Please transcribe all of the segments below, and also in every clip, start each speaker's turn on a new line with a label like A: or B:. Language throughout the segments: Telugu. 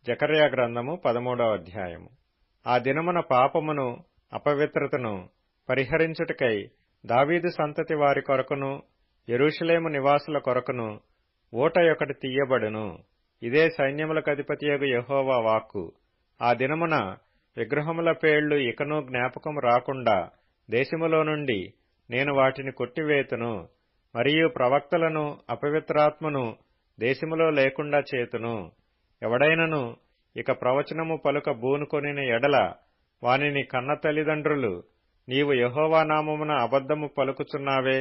A: జకర్యా గ్రంథము 13వ అధ్యాయము. ఆ దినమున పాపమును అపవిత్రతను పరిహరించుటకై దావీదు సంతతి వారి కొరకును యెరూషలేము నివాసుల కొరకును ఊట ఒకటి తీయబడును. ఇదే సైన్యములకధిపతియగు యెహోవా వాక్కు. ఆ దినమున విగ్రహముల పేళ్లు ఇకను జ్ఞాపకం రాకుండా దేశములో నుండి నేను వాటిని కొట్టివేతును. మరియు ప్రవక్తలను అపవిత్రాత్మను దేశములో లేకుండా చేతును. ఎవడైనను ఇక ప్రవచనము పలుక బూనుకొనిన ఎడల వానిని కన్న తల్లిదండ్రులు, నీవు యెహోవా నామమున అబద్ధము పలుకుచున్నావే,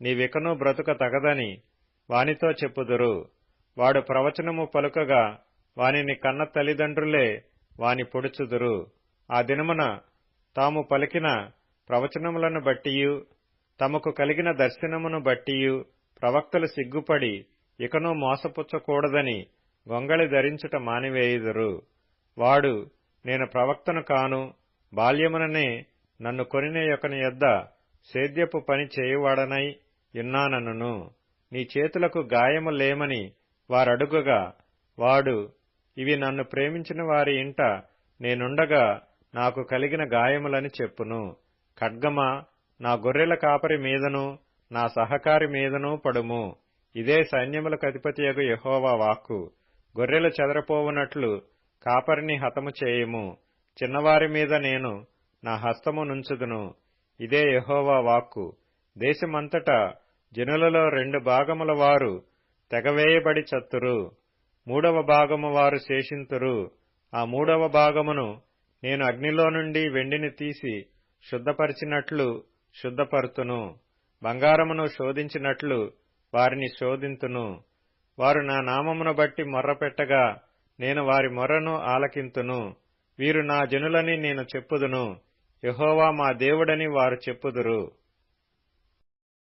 A: నీవికను బ్రతుక తగదని వానితో చెప్పుదురు. వాడు ప్రవచనము పలుకగా వానిని కన్న తల్లిదండ్రులే వాని పొడుచుదురు. ఆ దినమున తాము పలికిన ప్రవచనములను బట్టియు తమకు కలిగిన దర్శనమును బట్టియు ప్రవక్తలు సిగ్గుపడి ఇకను మోసపుచ్చకూడదని గొంగళి ధరించుట మానివేయుదురు. వాడు, నేను ప్రవక్తను కాను, బాల్యముననే నన్ను కొనిన యొకని యొద్ద సేద్యపు పని చేయువాడనై యున్నాననును. నీ చేతులకు గాయము లేమని వారడుగగా వాడు, ఇవి నన్ను ప్రేమించిన వారి ఇంట నేనుండగా నాకు కలిగిన గాయములని చెప్పును. ఖడ్గమా, నా గొర్రెల కాపరి మీదను నా సహకారి మీదను పడుము. ఇదే సైన్యములకధిపతియగు యెహోవా వాక్కు. గొర్రెలు చెదరపోవునట్లు కాపరిని హతము చేయుము. చిన్నవారి మీద నేను నా హస్తము నుంచుదును. ఇదే యెహోవా వాక్కు. దేశమంతటా జనులలో 2 భాగముల వారు తెగవేయబడి చత్తురు. 3వ భాగము వారు శేషింతురు. ఆ 3వ భాగమును నేను అగ్నిలో నుండి వెండిని తీసి శుద్ధపరిచినట్లు శుద్ధపరుతును. బంగారమును శోధించినట్లు వారిని శోధింతును. వారు నా నామమును బట్టి మొర్రపెట్టగా నేను వారి మొర్రను ఆలకింతును. వీరు నా జనులని నేను చెప్పుదును, యెహోవా మా దేవుడని వారు చెప్పుదురు.